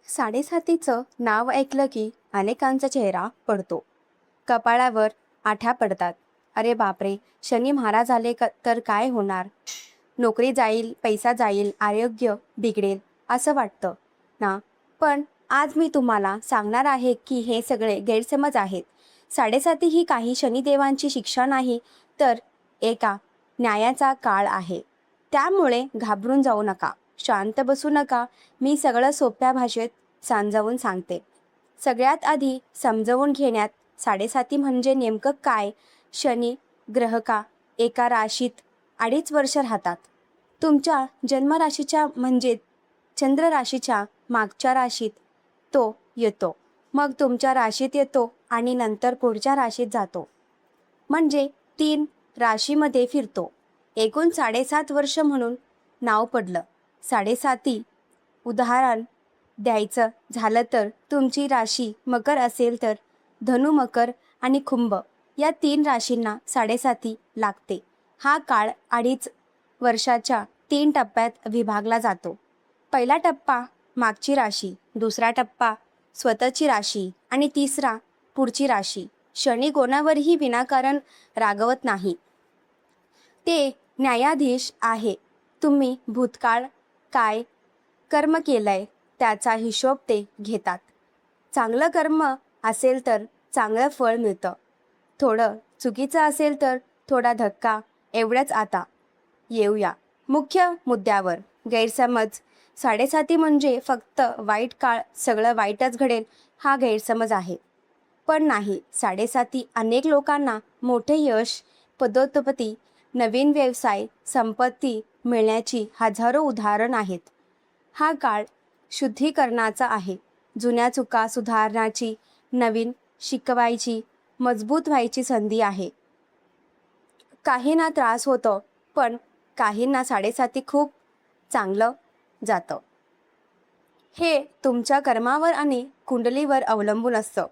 साडेसातीचं नाव ऐकलं की अनेकांचा चेहरा पडतो. कपाळावर आठ्या पडतात. अरे बापरे, शनी महाराज आले तर काय होणार? नोकरी जाईल, पैसा जाईल, आरोग्य बिघडेल असं वाटतं ना. पण आज मी तुम्हाला सांगणार आहे की हे सगळे गैरसमज आहेत. साडेसाती ही काही शनिदेवांची शिक्षा नाही, तर एका न्यायाचा काळ आहे. त्यामुळे घाबरून जाऊ नका, शांत बसू नका. मी सगळं सोप्या भाषेत समजावून सांगते. सगळ्यात आधी समजवून घेण्यात, साडेसाती म्हणजे नेमकं काय. शनी ग्रह का एका राशीत 2.5 वर्ष राहतात. तुमच्या जन्मराशीच्या म्हणजे चंद्र राशीच्या मागच्या राशीत तो येतो, मग तुमच्या राशीत येतो आणि नंतर पुढच्या राशीत जातो, म्हणजे 3 राशीमध्ये फिरतो. एकूण 7.5 वर्ष म्हणून नाव पडलं साडेसाती. उदाहरण द्यायचं झालं तर तुमची राशी मकर असेल तर धनु, मकर आणि कुंभ या 3 राशींना साडेसाती लागते. हा काळ 2.5 वर्षाच्या 3 टप्प्यात विभागला जातो. पहिला टप्पा मागची राशी, दुसरा टप्पा स्वतःची राशी आणि तिसरा पुढची राशी. शनी कोणावरही विनाकारण रागवत नाही. ते न्यायाधीश आहे. तुम्ही भूतकाळ काय कर्म केलंय त्याचा हिशोब ते घेतात. चांगलं कर्म असेल तर चांगलं फळ मिळतं, थोडं चुकीचं असेल तर थोडा धक्का. एवढंच. आता येऊया मुख्य मुद्द्यावर. गैरसमज. साडेसाती म्हणजे फक्त वाईट काळ, सगळं वाईटच घडेल हा गैरसमज आहे. पण नाही, साडेसाती अनेक लोकांना मोठे यश, पदोन्नती, नवीन व्यवसाय, संपत्ती मिळण्याची हजारो उदाहरण आहेत. हा काळ शुद्धीकरणाचा आहे. जुन्या चुका सुधारण्याची, नवीन शिकवायची, मजबूत व्हायची संधी आहे. काहींना त्रास होतो, पण काहींना साडेसाती खूप चांगलं जातं. हे तुमच्या कर्मावर आणि कुंडलीवर अवलंबून असतं.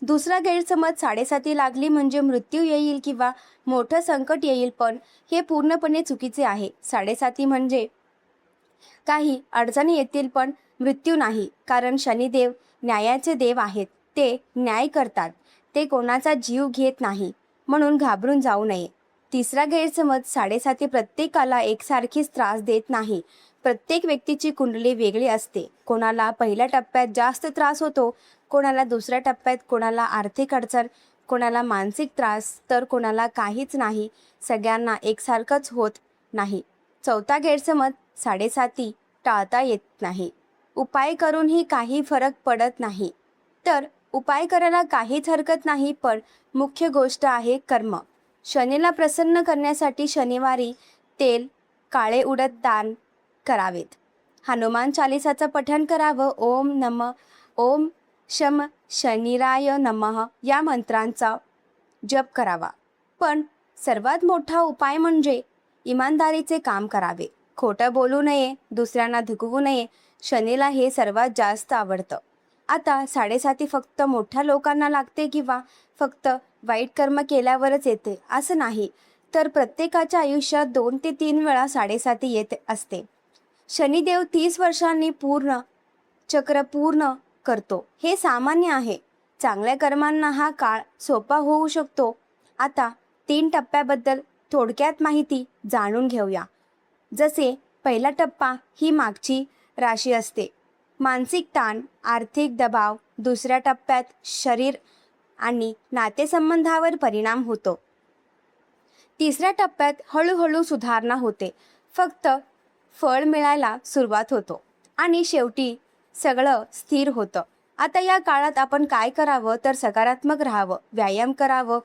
दुसरा गैरसमज, साडेसाती लागली म्हणजे मृत्यू येईल किंवा मोठं संकट येईल, पण हे पूर्णपणे चुकीचे आहे. साडेसाती म्हणजे काही अडचणी येतील पण मृत्यू नाही, कारण शनिदेव न्यायाचे देव आहेत. ते न्याय करतात, ते कोणाचा जीव घेत नाही, म्हणून घाबरून जाऊ नये. तिसरा गैरसमज, साडेसाती प्रत्येकाला एकसारखीच त्रास देत नाही. प्रत्येक व्यक्तीची कुंडली वेगळी असते. कोणाला पहिल्या टप्प्यात जास्त त्रास होतो, कोणाला दुसऱ्या टप्प्यात, कोणाला आर्थिक अडचण, कोणाला मानसिक त्रास, तर कोणाला काहीच नाही. सगळ्यांना एकसारखंच होत नाही. चौथा गैरसमज, साडेसाती टाळता येत नाही. उपाय करूनही काही फरक पडत नाही. तर उपाय करायला काहीच हरकत नाही, पण मुख्य गोष्ट आहे कर्म. शनीला प्रसन्न करण्यासाठी शनिवारी तेल, काळे उडद दान करावेत. हनुमान चालिसाचं पठण करावं. ओम शम शनिराय नमः या मंत्रांचा जप करावा. पण सर्वात मोठा उपाय म्हणजे इमानदारीचे काम करावे. खोटं बोलू नये, दुसऱ्यांना दुखवू नये. शनीला हे सर्वात जास्त आवडतं. आता साडेसाती फक्त मोठ्या लोकांना लागते किंवा फक्त वाईट कर्म केल्यावरच येते असं नाही, तर प्रत्येकाच्या आयुष्यात 2 ते 3 वेळा साडेसाती येत असते. शनिदेव 30 वर्षांनी पूर्ण चक्र पूर्ण करतो, हे सामान्य आहे. चांगल्या कर्मांना हा काळ सोपा होऊ शकतो. आता 3 टप्प्याबद्दल थोडक्यात माहिती जाणून घेऊया. जसे पहिला टप्पा ही मागची राशी असते, मानसिक ताण, आर्थिक दबाव. दुसऱ्या टप्प्यात शरीर आणि नातेसंबंधावर परिणाम होतो. तिसऱ्या टप्प्यात हळूहळू सुधारणा होते, फक्त फळ मिळायला सुरुवात होतो आणि शेवटी सगळं स्थिर होतं. आता या काळात आपण काय करावं, तर सकारात्मक राहावं, व्यायाम करावं,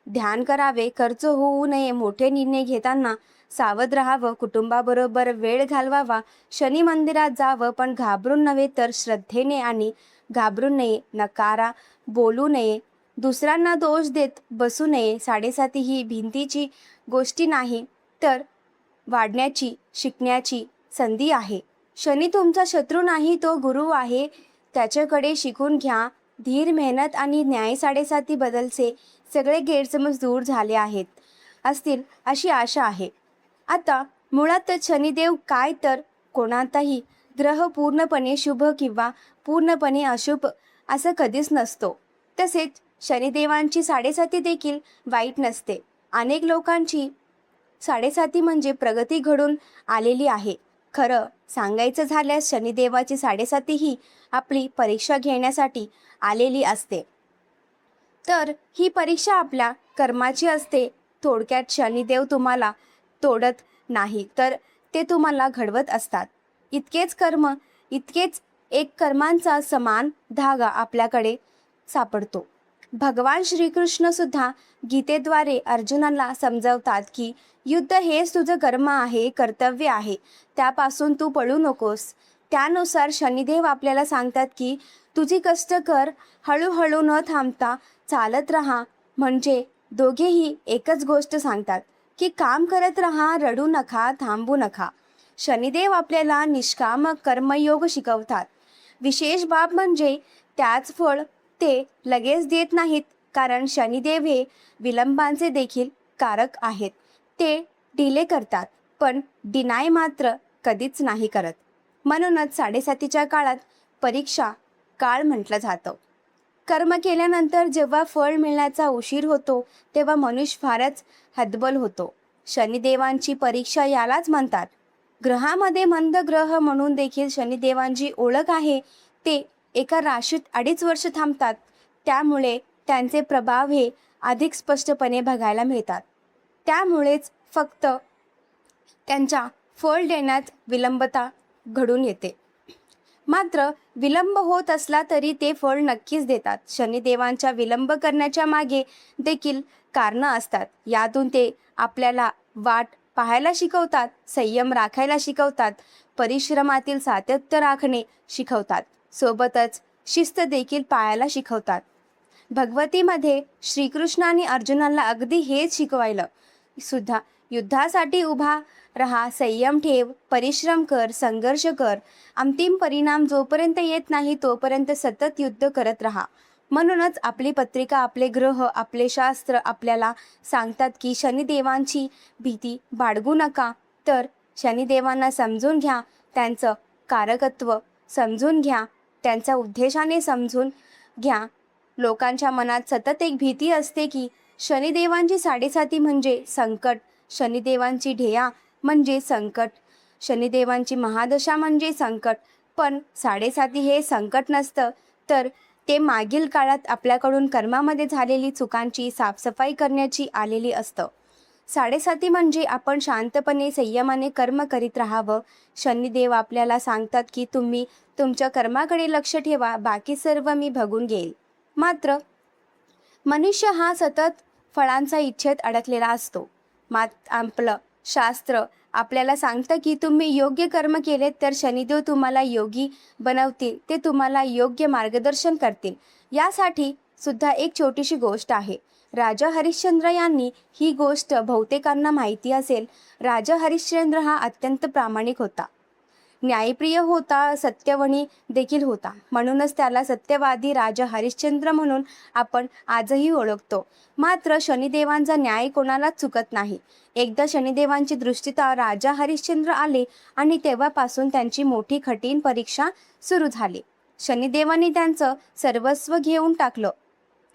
ध्यान करावे, खर्च होऊ नये, मोठे निर्णय घेताना सावध राहावं, कुटुंबाबरोबर वेळ घालवावा, शनी मंदिरात जावं, पण घाबरून नव्हे तर श्रद्धेने. आणि घाबरून नये, नकारा बोलू नये, दुसऱ्यांना दोष देत बसू नये. साडेसाती ही भिंतीची गोष्टी नाही, तर वाढण्याची, शिकण्याची संधी आहे. शनी तुमचा शत्रू नाही, तो गुरु आहे. त्याच्याकडे शिकून घ्या. धीर, मेहनत आणि न्याय. साडेसाती बदलचे सगळे गैरसमज दूर झाले आहेत असतील अशी आशा आहे. आता मुळात शनिदेव काय, तर कोणाचाही ग्रह पूर्णपणे शुभ किंवा पूर्णपणे अशुभ असं कधीच नसतो. तसेच शनिदेवांची साडेसाती देखील वाईट नसते. अनेक लोकांची साडेसाती म्हणजे प्रगती घडून आलेली आहे. खरं सांगायचं झाल्यास शनिदेवाची साडेसाती ही आपली परीक्षा घेण्यासाठी आलेली असते. तर ही परीक्षा आपल्या कर्माची असते. थोडक्यात शनिदेव तुम्हाला तोडत नाही, तर ते तुम्हाला घडवत असतात. इतकेच एक कर्मांचा समान धागा आपल्याकडे सापडतो. भगवान श्रीकृष्ण सुद्धा गीतेद्वारे अर्जुनाला समजावतात की युद्ध हेच तुझं कर्म आहे, कर्तव्य आहे, त्यापासून तू पळू नकोस. त्यानुसार शनिदेव आपल्याला सांगतात की तुझी कष्ट कर, हळूहळू न थांबता चालत राहा. म्हणजे दोघेही एकच गोष्ट सांगतात की काम करत राहा, रडू नका, थांबू नका. शनिदेव आपल्याला निष्काम कर्मयोग शिकवतात. विशेष बाब म्हणजे त्याच फळ ते लगेच देत नाहीत, कारण शनिदेव हे विलंबांचे देखील कारक आहेत. ते डिले करतात, पण डिनाय मात्र कधीच नाही करत. म्हणूनच साडेसातीच्या काळात परीक्षा काळ म्हटलं जातं. कर्म केल्यानंतर जेव्हा फळ मिळण्याचा उशीर होतो तेव्हा मनुष्य फारच हतबल होतो. शनिदेवांची परीक्षा यालाच म्हणतात. ग्रहामध्ये मंद ग्रह म्हणून देखील शनिदेवांची ओळख आहे. ते एका राशीत 2.5 वर्ष थांबतात, त्यामुळे त्यांचे प्रभाव हे अधिक स्पष्टपणे बघायला मिळतात. त्यामुळेच फक्त त्यांच्या फळ देण्यात विलंबता घडून येते. मात्र विलंब होत असला तरी ते फळ नक्कीच देतात. शनिदेवांच्या विलंब करण्याच्या मागे देखील कारणं असतात. यातून ते आपल्याला वाट पाहायला शिकवतात, संयम राखायला शिकवतात, परिश्रमातील सातत्य राखणे शिकवतात, सोबतच शिस्त देखील पाळायला शिकवतात. भगवतीमध्ये श्रीकृष्णाने अर्जुनाला अगदी हेच शिकवायलं सुद्धा. युद्धासाठी उभा रहा, संयम ठेव, परिश्रम कर, संघर्ष कर. अंतिम परिणाम जोपर्यंत येत नाही तोपर्यंत सतत युद्ध करत राहा. म्हणूनच आपली पत्रिका, आपले ग्रह, आपले शास्त्र आपल्याला सांगतात की शनिदेवांची भीती बाळगू नका. तर शनिदेवांना समजून घ्या, त्यांचं कारकत्व समजून घ्या, त्यांच्या उद्देशाने समजून घ्या. लोकांच्या मनात सतत एक भीती असते की शनिदेवांची साडेसाती म्हणजे संकट, शनिदेवांची ढेया म्हणजे संकट, शनिदेवांची महादशा म्हणजे संकट. पण साडेसाती हे संकट नसतं, तर ते मागील काळात आपल्याकडून कर्मामध्ये झालेली चुकांची साफसफाई करण्याची आलेली असतं. साडेसाती म्हणजे आपण शांतपणे संयमाने कर्म करीत राहावं. शनिदेव आपल्याला सांगतात की तुम्ही तुमच्या कर्माकडे लक्ष ठेवा, बाकी सर्व मी बघून घेईल. मात्र मनुष्य हा सतत फळांचा इच्छेत अडकलेला असतो. आपलं शास्त्र आपल्याला सांगतं की तुम्ही योग्य कर्म केले तर शनिदेव तुम्हाला योगी बनवतील, ते तुम्हाला योग्य मार्गदर्शन करतील. यासाठी सुद्धा एक छोटीशी गोष्ट आहे. राजा हरिश्चंद्र यांनी ही गोष्ट बहुतेकांना माहिती असेल. राजा हरिश्चंद्र हा अत्यंत प्रामाणिक होता, न्यायप्रिय होता, सत्यवणी देखील होता. म्हणूनच त्याला सत्यवादी राजा हरिश्चंद्र म्हणून आपण आजही ओळखतो. मात्र शनिदेवांचा न्याय कोणालाच चुकत नाही. एकदा शनिदेवांची दृष्टीत राजा हरिश्चंद्र आले आणि तेव्हापासून त्यांची मोठी कठीण परीक्षा सुरू झाली. शनिदेवांनी त्यांचं सर्वस्व घेऊन टाकलं.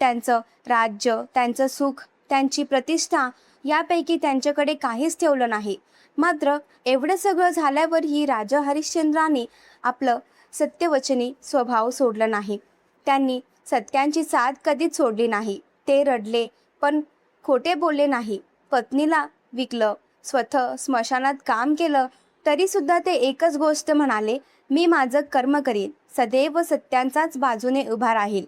त्यांचं राज्य, त्यांचं सुख, त्यांची प्रतिष्ठा यापैकी त्यांच्याकडे काहीच ठेवलं नाही. मात्र एवढं सगळं झाल्यावरही राजा हरिश्चंद्राने आपलं सत्यवचनी स्वभाव सोडला नाही. त्यांनी सत्यांची साथ कधीच सोडली नाही. ते रडले पण खोटे बोलले नाही. पत्नीला विकलं, स्वतः स्मशानात काम केलं, तरीसुद्धा ते एकच गोष्ट म्हणाले, मी माझं कर्म करीन, सदैव सत्यांचाच बाजूने उभा राहील.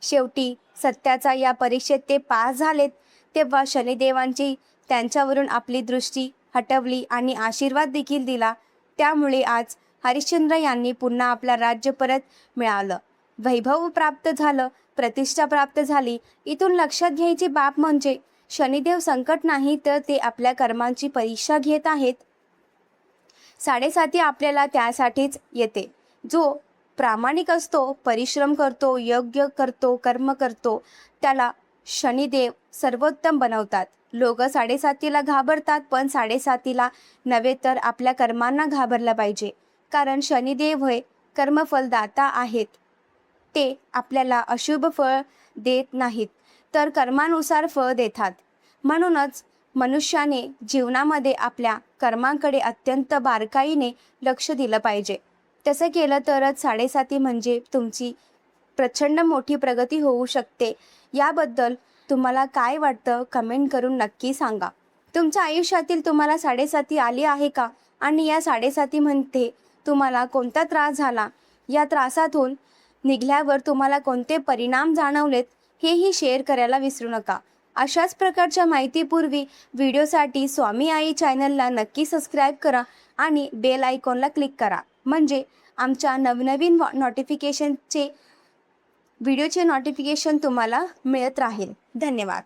शेवटी सत्याचा या परीक्षेत ते पास झालेत. तेव्हा शनिदेवांची त्यांच्यावरून आपली दृष्टी हटवली आणि आशीर्वाद देखील दिला. त्यामुळे आज हरिश्चंद्र यांनी पुन्हा आपला राज्य परत मिळालं, वैभव प्राप्त झालं, प्रतिष्ठा प्राप्त झाली. इथून लक्षात घ्यायची बाब म्हणजे शनिदेव संकट नाही, तर ते आपल्या कर्मांची परीक्षा घेत आहेत. साडेसाती आपल्याला त्यासाठीच येते. जो प्रामाणिक असतो, परिश्रम करतो, योग्य करतो, कर्म करतो, त्याला शनिदेव सर्वोत्तम बनवतात. लोक साडेसातीला घाबरतात, पण साडेसातीला नव्हे तर आपल्या कर्मांना घाबरलं पाहिजे. कारण शनिदेव हे कर्मफलदाता आहेत. ते आपल्याला अशुभ फळ देत नाहीत, तर कर्मानुसार फळ देतात. म्हणूनच मनुष्याने जीवनामध्ये आपल्या कर्मांकडे अत्यंत बारकाईने लक्ष दिलं पाहिजे. तसं केलं तरच 7.5 म्हणजे तुमची प्रचंड मोठी प्रगती होऊ शकते. याबद्दल तुम्हाला काय वाटतं कमेंट करून नक्की सांगा. तुमच्या आयुष्यातील तुम्हाला 7.5 आली आहे का? आणि या 7.5 मध्ये तुम्हाला कोणता त्रास झाला? या त्रासातून निघाल्यावर तुम्हाला कोणते परिणाम जाणवलेत हेही शेअर करायला विसरू नका. अशाच प्रकारच्या माहितीपूर्वी व्हिडिओसाठी स्वामी आई चॅनलला नक्की सबस्क्राईब करा आणि बेल आयकॉनला क्लिक करा, म्हणजे आमच्या नवनवीन व्हिडिओचे नोटिफिकेशन तुम्हाला मिळत राहील. धन्यवाद.